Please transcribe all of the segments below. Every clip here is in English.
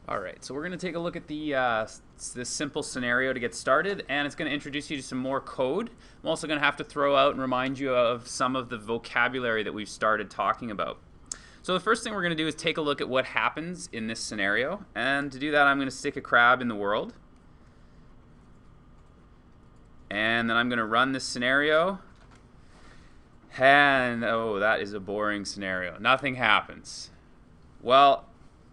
Alright, so we're going to take a look at this simple scenario to get started, and it's going to introduce you to some more code. I'm also going to have to throw out and remind you of some of the vocabulary that we've started talking about. So the first thing we're going to do is take a look at what happens in this scenario, and to do that I'm going to stick a crab in the world. And then I'm going to run this scenario, and oh, that is a boring scenario. Nothing happens. Well,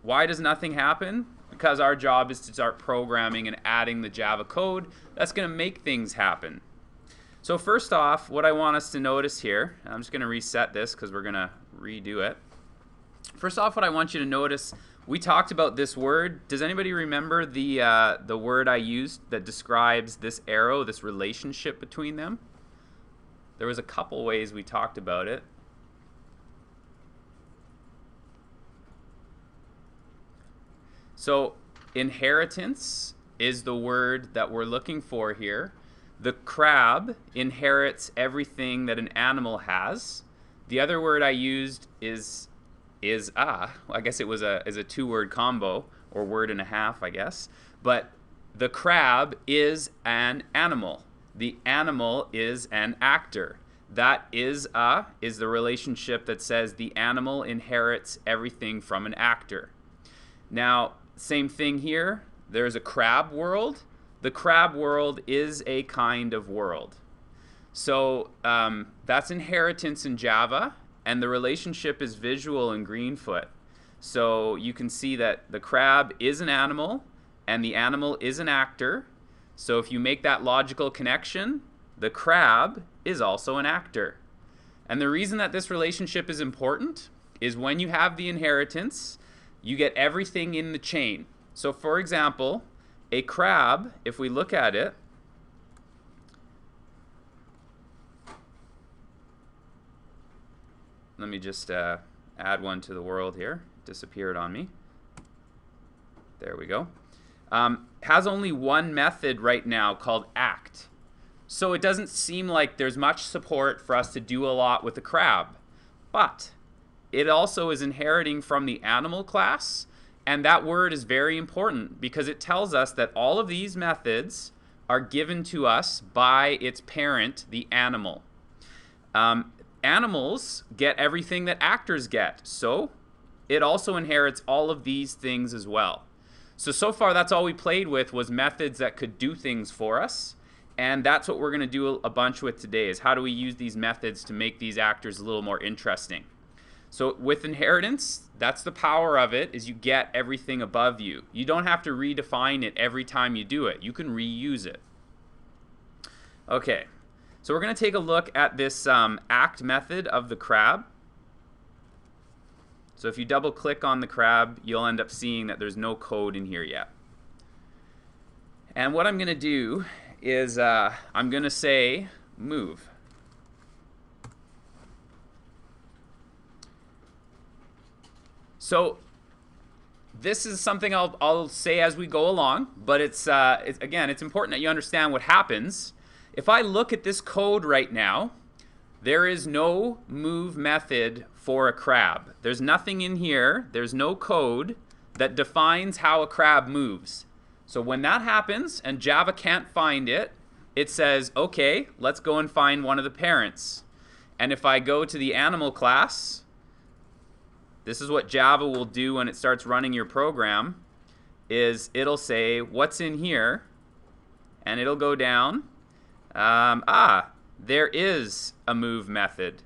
why does nothing happen? Because our job is to start programming and adding the Java code that's going to make things happen. So first off, what I want us to notice here, I'm just going to reset this because we're going to redo it. First off, what I want you to notice, we talked about this word. Does anybody remember the word I used that describes this arrow, this relationship between them? There was a couple ways we talked about it. So inheritance is the word that we're looking for here. The crab inherits everything that an animal has. The other word I used is I guess it was a two-word combo, or word and a half, I guess. But the crab is an animal. The animal is an actor. That is the relationship that says the animal inherits everything from an actor. Now, same thing here. There's a crab world. The crab world is a kind of world. So that's inheritance in Java, and the relationship is visual in Greenfoot. So you can see that the crab is an animal, and the animal is an actor. So if you make that logical connection, the crab is also an actor. And the reason that this relationship is important is when you have the inheritance, you get everything in the chain. So for example, a crab, if we look at it, let me just add one to the world here. Disappeared on me. There we go. Has only one method right now called act. So it doesn't seem like there's much support for us to do a lot with the crab. But it also is inheriting from the animal class, and that word is very important because it tells us that all of these methods are given to us by its parent, the animal. Animals get everything that actors get, so it also inherits all of these things as well. So far that's all we played with was methods that could do things for us, and that's what we're going to do a bunch with today, is how do we use these methods to make these actors a little more interesting. So with inheritance, that's the power of it, is you get everything above you. You don't have to redefine it every time you do it. You can reuse it. Okay, so we're going to take a look at this act method of the crab. So if you double click on the crab, you'll end up seeing that there's no code in here yet. And what I'm going to do is I'm going to say move. So this is something I'll say as we go along, but again, it's important that you understand what happens. If I look at this code right now, there is no move method for a crab. There's nothing in here. There's no code that defines how a crab moves. So when that happens and Java can't find it, it says, okay, let's go and find one of the parents. And if I go to the animal class, this is what Java will do when it starts running your program, is it'll say, what's in here? And it'll go down. There is a move method.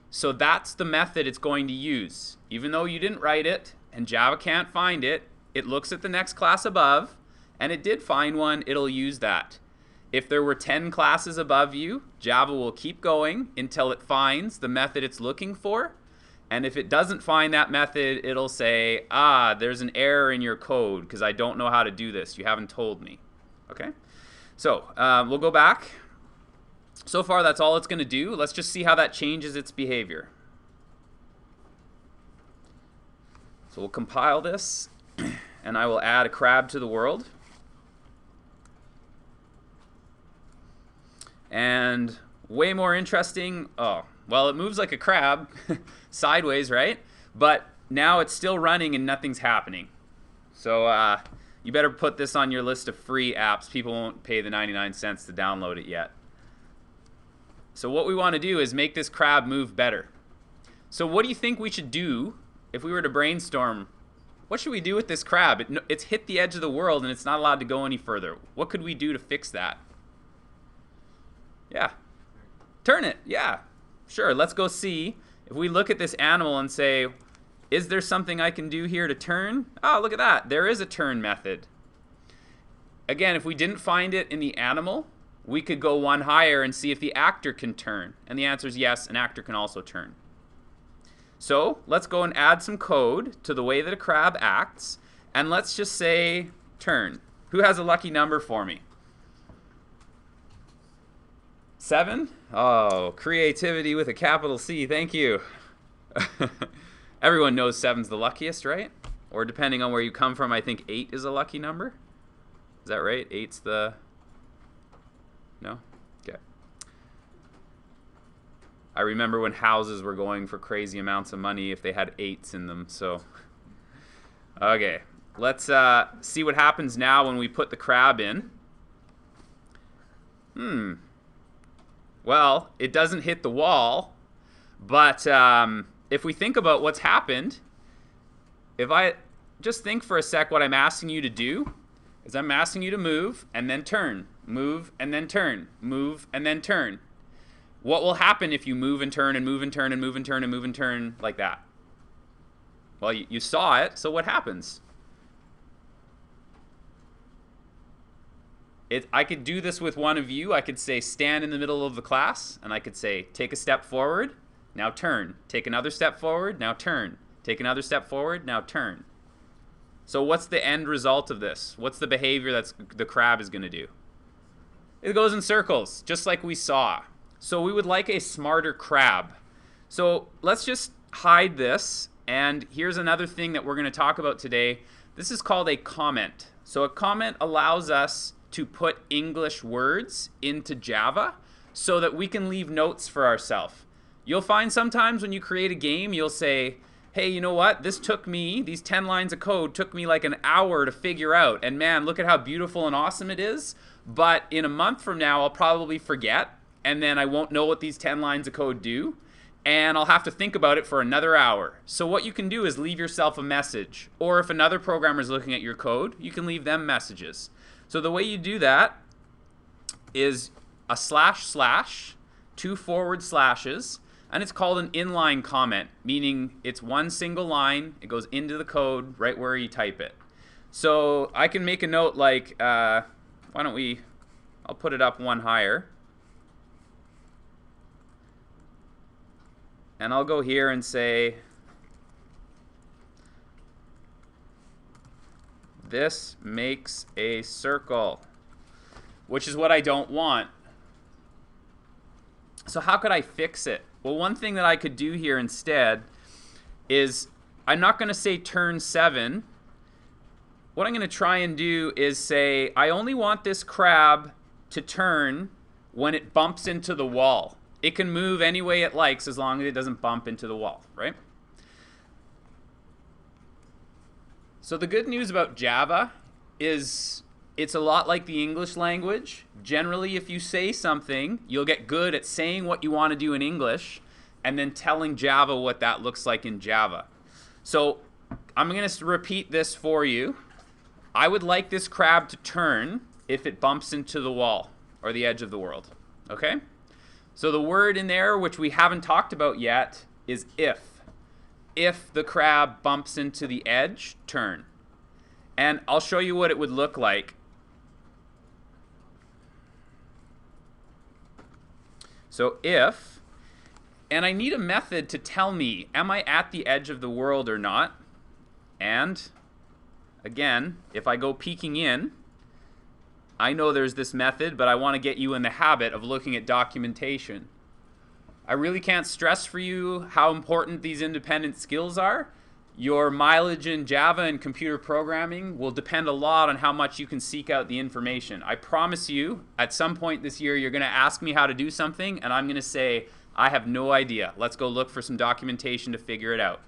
So that's the method it's going to use. Even though you didn't write it and Java can't find it, it looks at the next class above, and it did find one, it'll use that. If there were 10 classes above you, Java will keep going until it finds the method it's looking for. And if it doesn't find that method, it'll say, there's an error in your code because I don't know how to do this. You haven't told me. Okay? So we'll go back. So far, that's all it's going to do. Let's just see how that changes its behavior. So we'll compile this, and I will add a crab to the world. And way more interesting, well, it moves like a crab, sideways, right? But now it's still running and nothing's happening. So you better put this on your list of free apps. People won't pay the 99 cents to download it yet. So what we want to do is make this crab move better. So what do you think we should do if we were to brainstorm? What should we do with this crab? It's hit the edge of the world and it's not allowed to go any further. What could we do to fix that? Yeah. Turn it. Yeah. Sure. Let's go see. If we look at this animal and say, is there something I can do here to turn? Oh, look at that. There is a turn method. Again, if we didn't find it in the animal, we could go one higher and see if the actor can turn. And the answer is yes, an actor can also turn. So let's go and add some code to the way that a crab acts. And let's just say turn. Who has a lucky number for me? 7? Oh, creativity with a capital C. Thank you. Everyone knows 7's the luckiest, right? Or depending on where you come from, I think 8 is a lucky number. Is that right? 8's the... No? Okay. I remember when houses were going for crazy amounts of money if they had 8s in them, so... Okay. Let's see what happens now when we put the crab in. Well, it doesn't hit the wall, but if we think about what's happened, if I just think for a sec, what I'm asking you to do is I'm asking you to move and then turn, move and then turn, move and then turn. What will happen if you move and turn and move and turn and move and turn and move and turn like that? Well, you saw it, so what happens? I could do this with one of you. I could say stand in the middle of the class, and I could say take a step forward, now turn. Take another step forward, now turn. Take another step forward, now turn. So what's the end result of this? What's the behavior that the crab is going to do? It goes in circles, just like we saw. So we would like a smarter crab. So let's just hide this, and here's another thing that we're going to talk about today. This is called a comment. So a comment allows us to put English words into Java so that we can leave notes for ourselves. You'll find sometimes when you create a game, you'll say, hey, you know what? This took me, these 10 lines of code took me like an hour to figure out. And man, look at how beautiful and awesome it is. But in a month from now, I'll probably forget. And then I won't know what these 10 lines of code do. And I'll have to think about it for another hour. So what you can do is leave yourself a message. Or if another programmer is looking at your code, you can leave them messages. So the way you do that is a // 2 forward slashes, and it's called an inline comment, meaning it's one single line. It goes into the code right where you type it. So I can make a note like, why don't we, I'll put it up one higher. And I'll go here and say, this makes a circle, which is what I don't want. So how could I fix it? Well, one thing that I could do here instead is I'm not going to say turn 7. What I'm going to try and do is say I only want this crab to turn when it bumps into the wall. It can move any way it likes as long as it doesn't bump into the wall, right? So the good news about Java is it's a lot like the English language. Generally, if you say something, you'll get good at saying what you want to do in English and then telling Java what that looks like in Java. So I'm going to repeat this for you. I would like this crab to turn if it bumps into the wall or the edge of the world. Okay? So the word in there, which we haven't talked about yet, is if. If the crab bumps into the edge, turn. And I'll show you what it would look like. So if, and I need a method to tell me, am I at the edge of the world or not? And again, if I go peeking in, I know there's this method, but I want to get you in the habit of looking at documentation. I really can't stress for you how important these independent skills are. Your mileage in Java and computer programming will depend a lot on how much you can seek out the information. I promise you, at some point this year, you're going to ask me how to do something, and I'm going to say, I have no idea. Let's go look for some documentation to figure it out.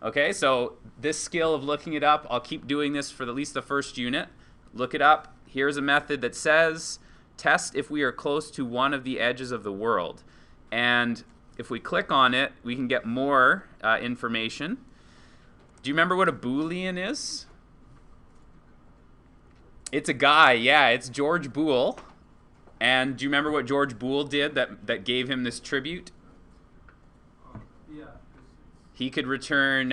Okay, so this skill of looking it up, I'll keep doing this for at least the first unit. Look it up. Here's a method that says test if we are close to one of the edges of the world. And if we click on it, we can get more information. Do you remember what a Boolean is? It's a guy, yeah, it's George Boole. And do you remember what George Boole did that gave him this tribute? Yeah. He could return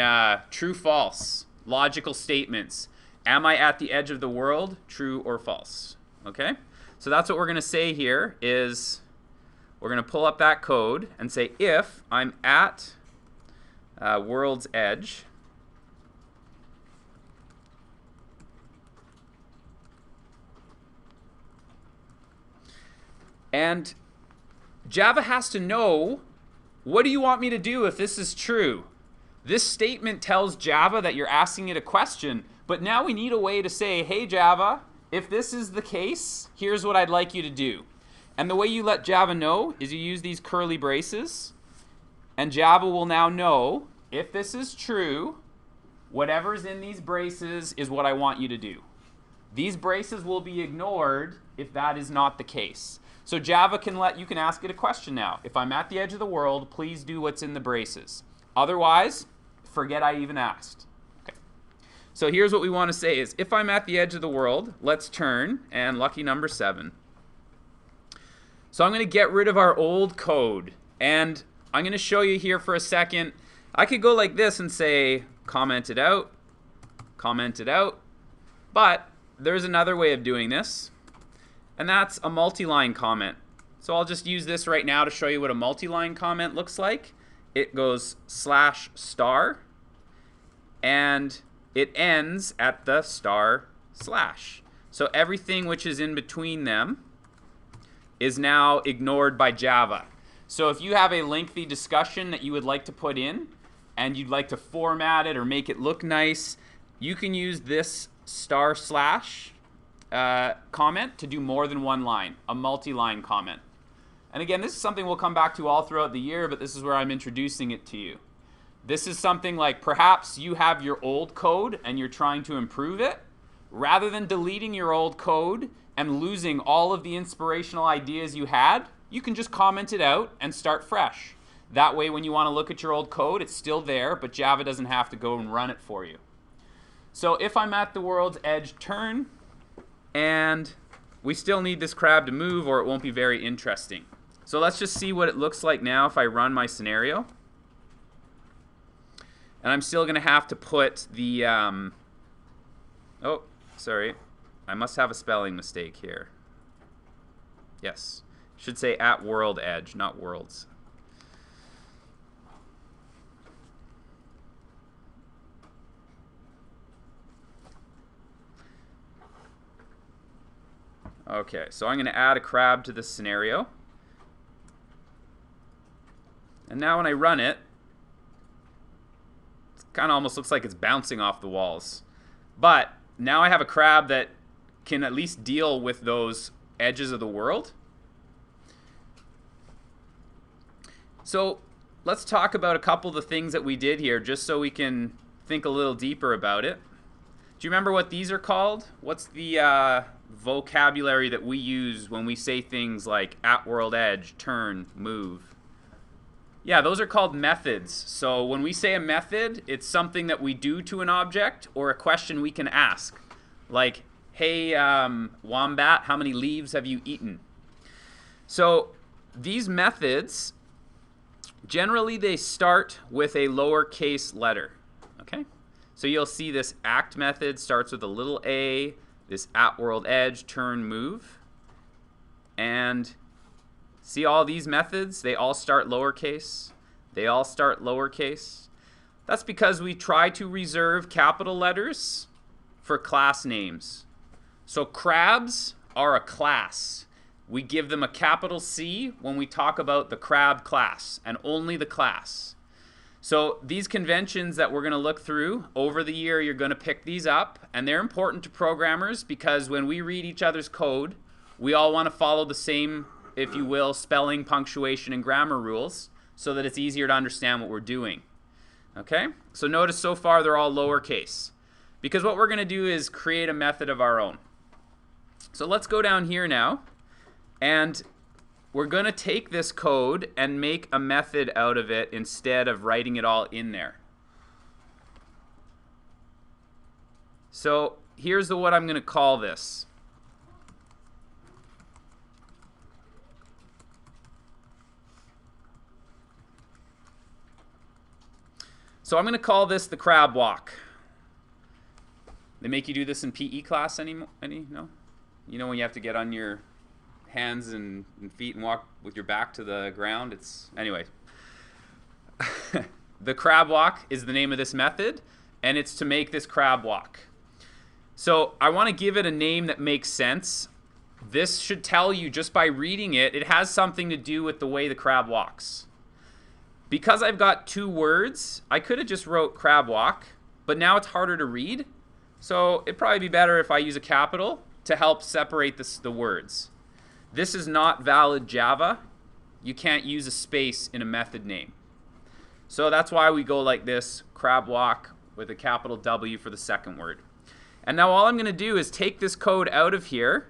true, false, logical statements. Am I at the edge of the world? True or false? Okay? So that's what we're going to say here is we're going to pull up that code and say if I'm at world's edge, and Java has to know, what do you want me to do if this is true? This statement tells Java that you're asking it a question, but now we need a way to say, hey Java, if this is the case, here's what I'd like you to do. And the way you let Java know is you use these curly braces, and Java will now know, if this is true, whatever's in these braces is what I want you to do. These braces will be ignored if that is not the case. So Java you can ask it a question now. If I'm at the edge of the world, please do what's in the braces. Otherwise, forget I even asked. Okay. So here's what we want to say is, if I'm at the edge of the world, let's turn, and lucky number 7. So I'm going to get rid of our old code, and I'm going to show you here for a second. I could go like this and say, comment it out, but there's another way of doing this. And that's a multi-line comment. So I'll just use this right now to show you what a multi-line comment looks like. It goes /*, and it ends at the //. So everything which is in between them is now ignored by Java. So if you have a lengthy discussion that you would like to put in, and you'd like to format it or make it look nice, you can use this // comment to do more than one line, a multi-line comment. And again, this is something we'll come back to all throughout the year, but this is where I'm introducing it to you. This is something like perhaps you have your old code and you're trying to improve it. Rather than deleting your old code and losing all of the inspirational ideas you had, you can just comment it out and start fresh. That way when you want to look at your old code, it's still there, but Java doesn't have to go and run it for you. So if I'm at the world's edge, turn. And we still need this crab to move or it won't be very interesting. So let's just see what it looks like now if I run my scenario. And I'm still going to have to put the, oh, sorry. I must have a spelling mistake here. Yes. Should say at world edge, not worlds. Okay, so I'm going to add a crab to this scenario. And now when I run it, it kind of almost looks like it's bouncing off the walls. But now I have a crab that can at least deal with those edges of the world. So let's talk about a couple of the things that we did here just so we can think a little deeper about it. Do you remember what these are called? What's the vocabulary that we use when we say things like at world edge, turn, move? Yeah, those are called methods. So when we say a method, it's something that we do to an object or a question we can ask. Like, hey, wombat, how many leaves have you eaten? So these methods, generally they start with a lowercase letter. Okay? So you'll see this act method starts with a little a, this at world edge, turn, move. And see all these methods? They all start lowercase. They all start lowercase. That's because we try to reserve capital letters for class names. So crabs are a class. We give them a capital C when we talk about the crab class, and only the class. So these conventions that we're going to look through over the year, you're going to pick these up, and they're important to programmers because when we read each other's code, we all want to follow the same, if you will, spelling, punctuation, and grammar rules so that it's easier to understand what we're doing. Okay, so notice so far they're all lowercase, because what we're going to do is create a method of our own. So let's go down here now, and we're going to take this code and make a method out of it instead of writing it all in there. So here's what I'm going to call this. So I'm going to call this the crab walk. They make you do this in PE class no? You know when you have to get on your hands and feet and walk with your back to the ground? Anyway. The crab walk is the name of this method, and it's to make this crab walk. So I want to give it a name that makes sense. This should tell you just by reading it, it has something to do with the way the crab walks. Because I've got two words, I could have just wrote crab walk, but now it's harder to read. So it'd probably be better if I use a capital to help separate the words. This is not valid Java. You can't use a space in a method name. So that's why we go like this, crab walk with a capital W for the second word. And now all I'm going to do is take this code out of here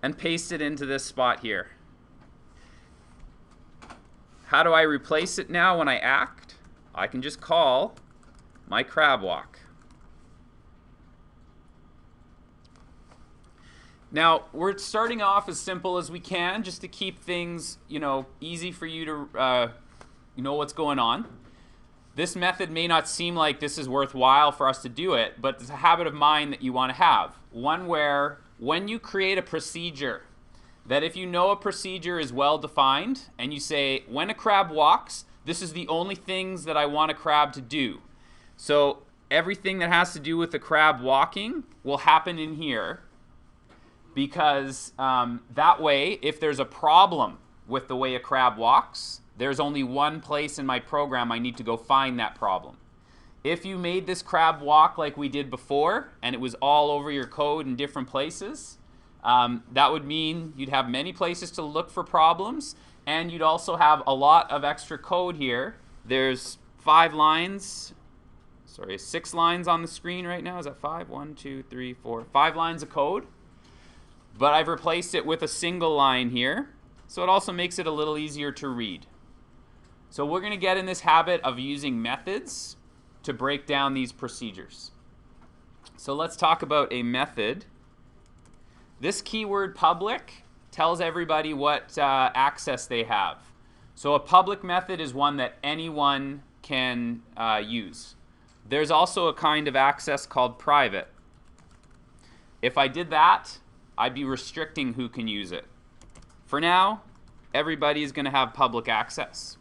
and paste it into this spot here. How do I replace it now when I act? I can just call my crab walk. Now, we're starting off as simple as we can just to keep things, easy for you to know what's going on. This method may not seem like this is worthwhile for us to do it, but it's a habit of mind that you want to have. One where when you create a procedure, that if you know a procedure is well defined and you say, when a crab walks, this is the only things that I want a crab to do. So everything that has to do with the crab walking will happen in here, because that way, if there's a problem with the way a crab walks, there's only one place in my program I need to go find that problem. If you made this crab walk like we did before, and it was all over your code in different places, that would mean you'd have many places to look for problems, and you'd also have a lot of extra code here. There's 6 lines on the screen right now. Is that 5? 1, 2, 3, 4, 5 lines of code. But I've replaced it with a single line here, so it also makes it a little easier to read. So we're going to get in this habit of using methods to break down these procedures. So let's talk about a method. This keyword public tells everybody what access they have. So a public method is one that anyone can use. There's also a kind of access called private. If I did that, I'd be restricting who can use it. For now, everybody is going to have public access.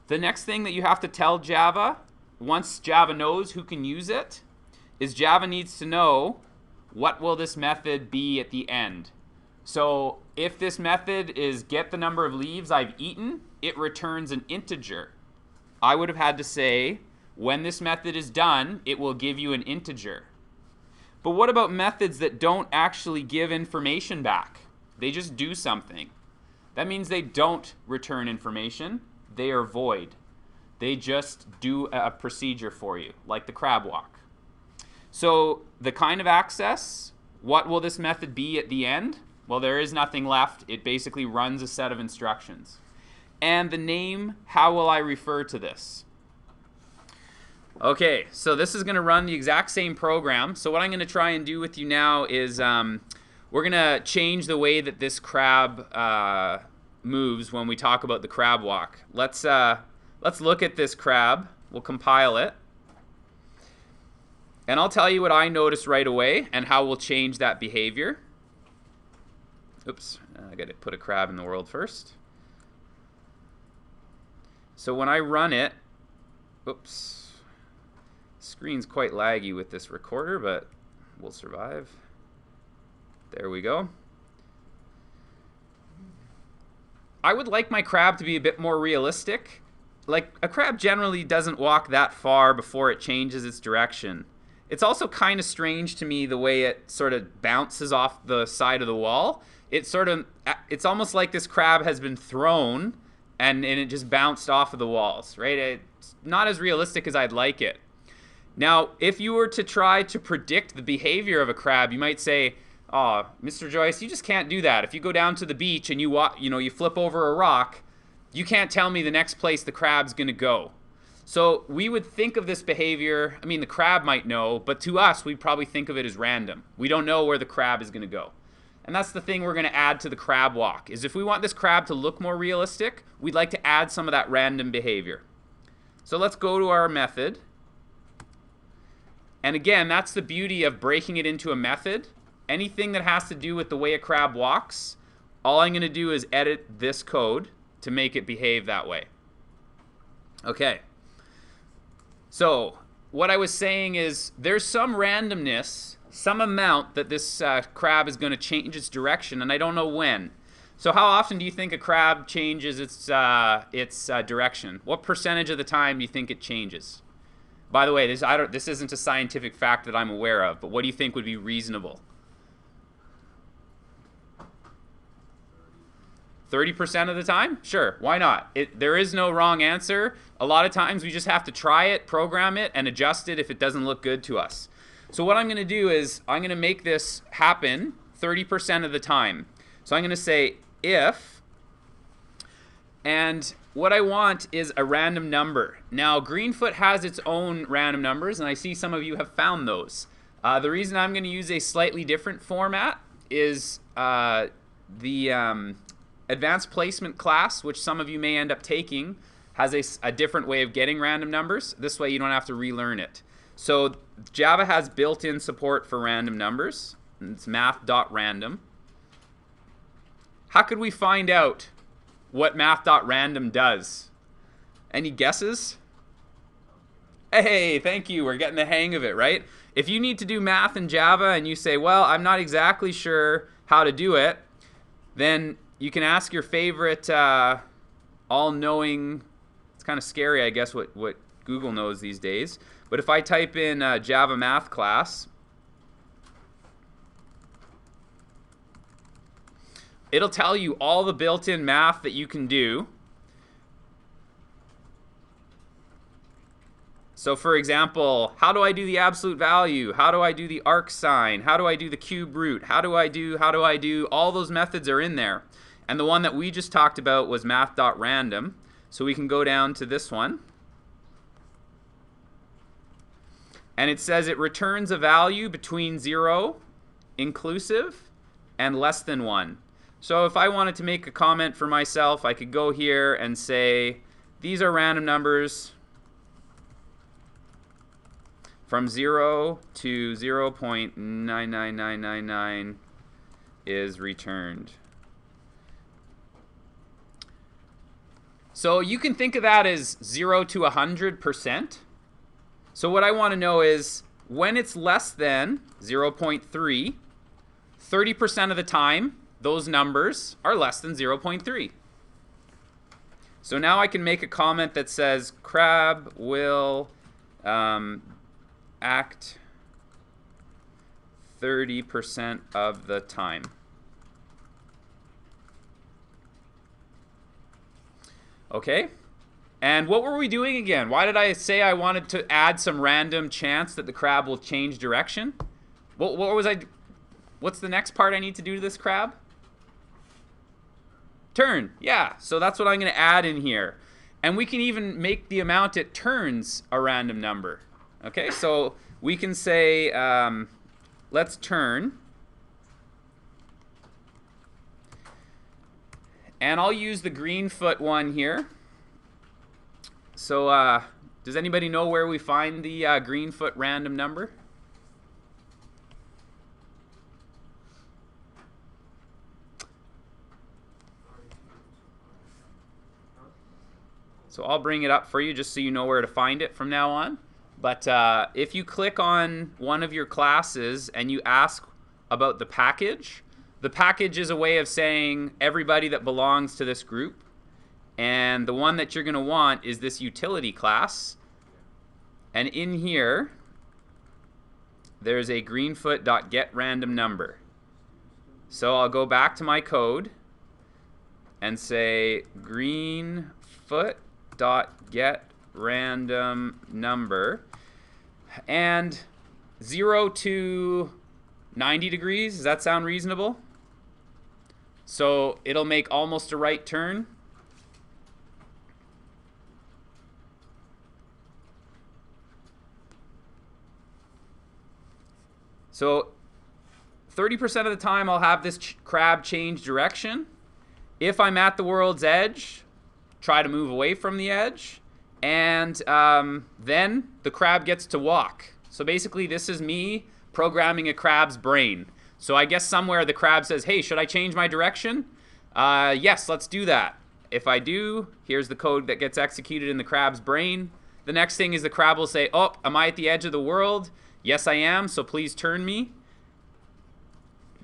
The next thing that you have to tell Java, once Java knows who can use it, is Java needs to know what will this method be at the end. So if this method is get the number of leaves I've eaten, it returns an integer. I would have had to say, when this method is done, it will give you an integer. But what about methods that don't actually give information back? They just do something. That means they don't return information. They are void. They just do a procedure for you, like the crab walk. So the kind of access, what will this method be at the end? Well, there is nothing left. It basically runs a set of instructions. And the name, how will I refer to this? Okay, so this is going to run the exact same program. So what I'm going to try and do with you now is we're going to change the way that this crab moves when we talk about the crab walk. Let's look at this crab. We'll compile it. And I'll tell you what I noticed right away and how we'll change that behavior. Oops, I got to put a crab in the world first. So when I run it, oops. Screen's quite laggy with this recorder, but we'll survive. There we go. I would like my crab to be a bit more realistic. Like, a crab generally doesn't walk that far before it changes its direction. It's also kind of strange to me the way it sort of bounces off the side of the wall. It's almost like this crab has been thrown and it just bounced off of the walls, right? It's not as realistic as I'd like it. Now, if you were to try to predict the behavior of a crab, you might say, oh, Mr. Joyce, you just can't do that. If you go down to the beach and you flip over a rock, you can't tell me the next place the crab's going to go. So we would think of this behavior, I mean, the crab might know, but to us, we'd probably think of it as random. We don't know where the crab is going to go. And that's the thing we're going to add to the crab walk, is if we want this crab to look more realistic, we'd like to add some of that random behavior. So let's go to our method. And again, that's the beauty of breaking it into a method. Anything that has to do with the way a crab walks, all I'm going to do is edit this code to make it behave that way. Okay. So what I was saying is there's some randomness, some amount that this crab is going to change its direction, and I don't know when. So how often do you think a crab changes its direction? What percentage of the time do you think it changes? By the way, this isn't a scientific fact that I'm aware of, but what do you think would be reasonable? 30% of the time? Sure, why not? There is no wrong answer. A lot of times we just have to try it, program it, and adjust it if it doesn't look good to us. So what I'm going to do is I'm going to make this happen 30% of the time. So I'm going to say if, and what I want is a random number. Now, Greenfoot has its own random numbers, and I see some of you have found those. The reason I'm going to use a slightly different format is the Advanced Placement class, which some of you may end up taking, has a different way of getting random numbers. This way you don't have to relearn it. So Java has built-in support for random numbers. It's math.random. How could we find out what math.random does? Any guesses? Hey, thank you. We're getting the hang of it, right? If you need to do math in Java and you say, well, I'm not exactly sure how to do it, then you can ask your favorite all-knowing, it's kind of scary, I guess, what Google knows these days. But if I type in Java math class, it'll tell you all the built-in math that you can do. So for example, how do I do the absolute value? How do I do the arc sign? How do I do the cube root? How do I do? All those methods are in there. And the one that we just talked about was math.random. So we can go down to this one. And it says it returns a value between 0, inclusive, and less than 1. So if I wanted to make a comment for myself, I could go here and say, these are random numbers from 0 to 0.99999 is returned. So you can think of that as 0 to 100%. So what I want to know is when it's less than 0.3, 30% of the time, those numbers are less than 0.3. So now I can make a comment that says crab will act 30% of the time. Okay, and what were we doing again? Why did I say I wanted to add some random chance that the crab will change direction? What's the next part I need to do to this crab? Turn, yeah, so that's what I'm going to add in here. And we can even make the amount it turns a random number. Okay, so we can say, let's turn. And I'll use the Greenfoot one here. So does anybody know where we find the Greenfoot random number? So I'll bring it up for you just so you know where to find it from now on. But if you click on one of your classes and you ask about the package is a way of saying everybody that belongs to this group. And the one that you're going to want is this utility class. And in here, there's a greenfoot.getRandomNumber. So I'll go back to my code. and say greenfoot.getRandomNumber, and 0 to 90 degrees. Does that sound reasonable? So it'll make almost a right turn. So 30% of the time I'll have this crab change direction. If I'm at the world's edge, try to move away from the edge. And then the crab gets to walk. So basically this is me programming a crab's brain. So I guess somewhere the crab says, hey, should I change my direction? Yes, let's do that. If I do, here's the code that gets executed in the crab's brain. The next thing is the crab will say, oh, am I at the edge of the world? Yes, I am, so please turn me.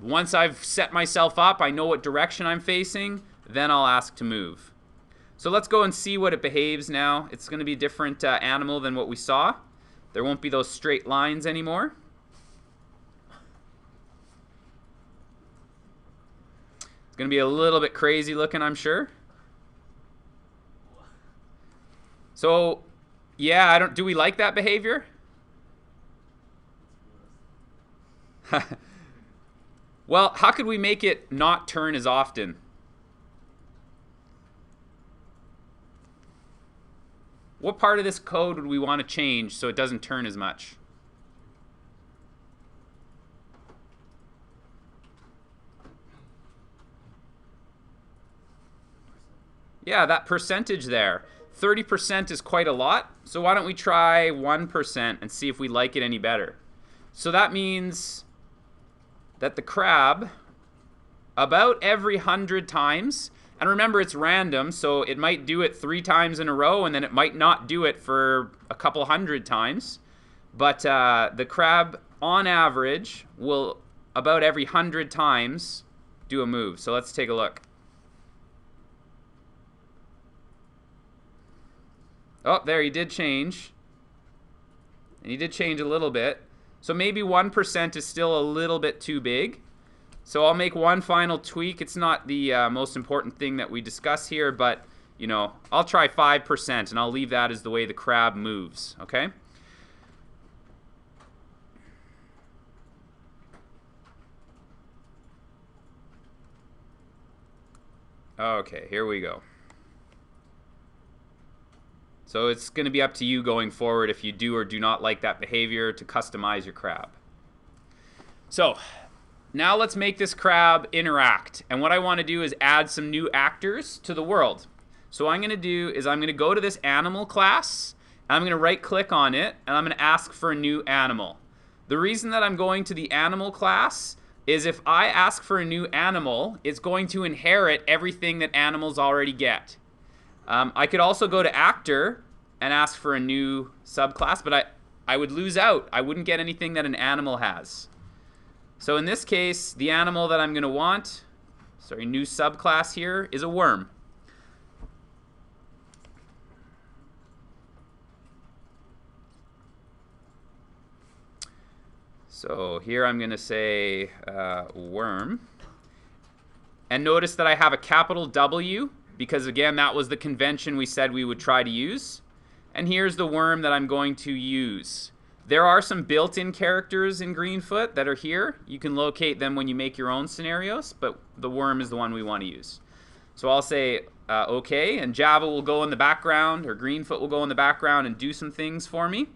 Once I've set myself up, I know what direction I'm facing, then I'll ask to move. So let's go and see what it behaves now. It's going to be a different animal than what we saw. There won't be those straight lines anymore. It's going to be a little bit crazy looking, I'm sure. So, yeah, do we like that behavior? Well, how could we make it not turn as often? What part of this code would we want to change so it doesn't turn as much? Yeah, that percentage there. 30% is quite a lot, so why don't we try 1% and see if we like it any better. So that means that the crab, about every 100 times, and remember it's random, so it might do it 3 times in a row and then it might not do it for a couple hundred times, but the crab on average will about every 100 times do a move. So let's take a look. Oh, there, he did change. And he did change a little bit. So maybe 1% is still a little bit too big. So I'll make one final tweak. It's not the most important thing that we discuss here, but you know, I'll try 5% and I'll leave that as the way the crab moves, okay? Okay, here we go. So it's going to be up to you going forward if you do or do not like that behavior to customize your crab. So now let's make this crab interact. And what I want to do is add some new actors to the world. So what I'm going to do is I'm going to go to this animal class, and I'm going to right click on it, and I'm going to ask for a new animal. The reason that I'm going to the animal class is if I ask for a new animal, it's going to inherit everything that animals already get. I could also go to actor and ask for a new subclass, but I would lose out. I wouldn't get anything that an animal has. So in this case, the animal that I'm going to want, new subclass here, is a worm. So here I'm going to say worm. And notice that I have a capital W, because again, that was the convention we said we would try to use. And here's the worm that I'm going to use. There are some built-in characters in Greenfoot that are here. You can locate them when you make your own scenarios, but the worm is the one we want to use. So I'll say OK, and Java will go in the background, or Greenfoot will go in the background and do some things for me.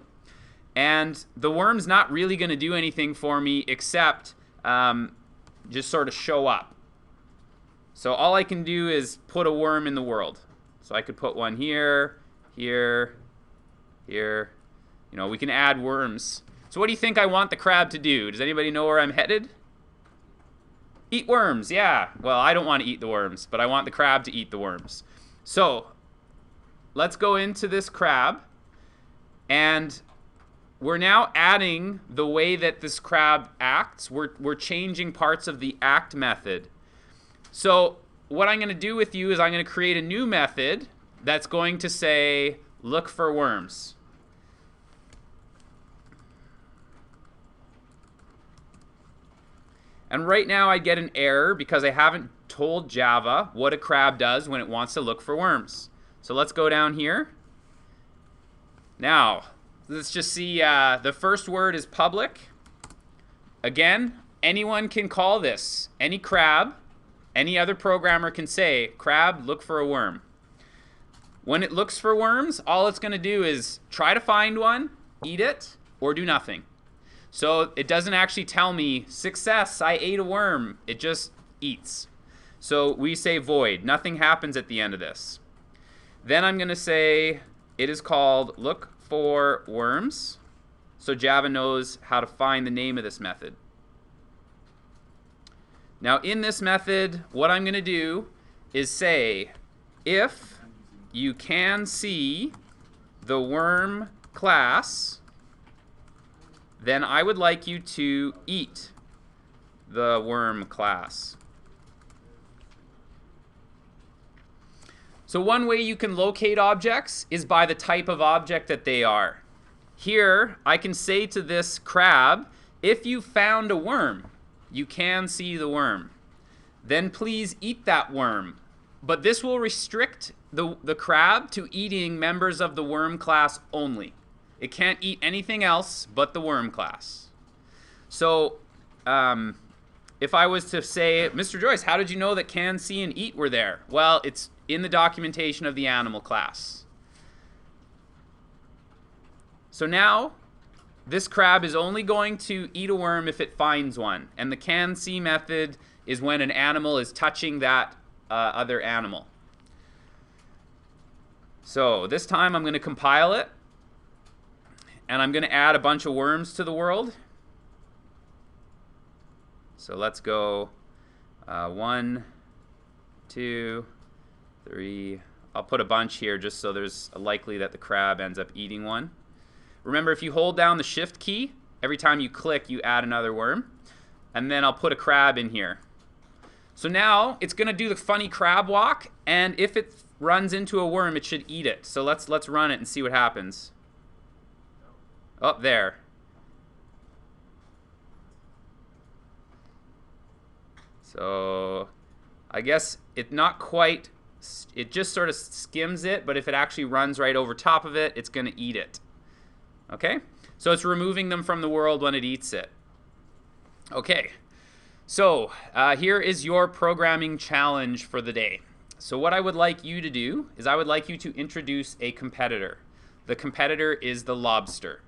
And the worm's not really going to do anything for me except just sort of show up. So all I can do is put a worm in the world. So I could put one here, here, here. You know, we can add worms. So what do you think I want the crab to do? Does anybody know where I'm headed? Eat worms, yeah. Well, I don't want to eat the worms, but I want the crab to eat the worms. So let's go into this crab, and we're now adding the way that this crab acts. We're changing parts of the act method. So what I'm going to do with you is I'm going to create a new method that's going to say, look for worms. And right now I get an error because I haven't told Java what a crab does when it wants to look for worms. So let's go down here. Now, let's just see, the first word is public. Again, anyone can call this. Any crab, any other programmer can say, crab, look for a worm. When it looks for worms, all it's going to do is try to find one, eat it, or do nothing. So it doesn't actually tell me, success, I ate a worm. It just eats. So we say void. Nothing happens at the end of this. Then I'm going to say it is called look for worms. So Java knows how to find the name of this method. Now in this method, what I'm going to do is say if you can see the worm class, then I would like you to eat the worm class. So one way you can locate objects is by the type of object that they are. Here, I can say to this crab, if you found a worm, you can see the worm. Then please eat that worm. But this will restrict the crab to eating members of the worm class only. It can't eat anything else but the worm class. So if I was to say, Mr. Joyce, how did you know that can, see, and eat were there? Well, it's in the documentation of the animal class. So now, this crab is only going to eat a worm if it finds one. And the can, see method is when an animal is touching that other animal. So this time I'm going to compile it. And I'm going to add a bunch of worms to the world. So let's go 1, 2, 3. I'll put a bunch here just so there's a likely that the crab ends up eating one. Remember, if you hold down the shift key, every time you click, you add another worm. And then I'll put a crab in here. So now it's going to do the funny crab walk, and if it runs into a worm, it should eat it. So let's run it and see what happens. Oh, there. So I guess it not quite, it just sort of skims it, but if it actually runs right over top of it, it's going to eat it. Okay? So it's removing them from the world when it eats it. Okay. So here is your programming challenge for the day. So what I would like you to do is I would like you to introduce a competitor. The competitor is the lobster.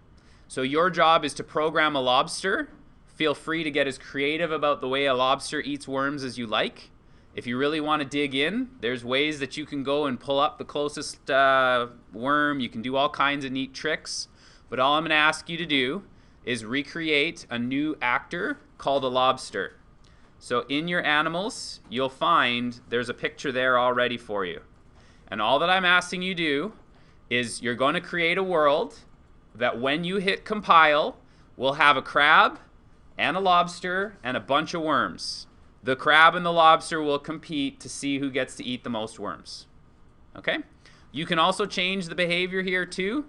So your job is to program a lobster. Feel free to get as creative about the way a lobster eats worms as you like. If you really want to dig in, there's ways that you can go and pull up the closest worm. You can do all kinds of neat tricks. But all I'm going to ask you to do is recreate a new actor called a lobster. So in your animals, you'll find there's a picture there already for you. And all that I'm asking you to do is you're going to create a world that when you hit compile, will have a crab and a lobster and a bunch of worms. The crab and the lobster will compete to see who gets to eat the most worms. Okay? You can also change the behavior here too.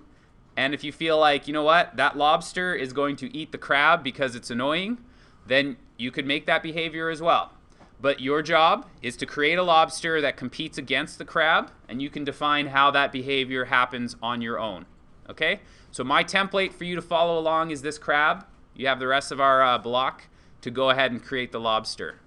And if you feel like, you know what, that lobster is going to eat the crab because it's annoying, then you could make that behavior as well. But your job is to create a lobster that competes against the crab, and you can define how that behavior happens on your own. Okay? So my template for you to follow along is this crab. You have the rest of our block to go ahead and create the lobster.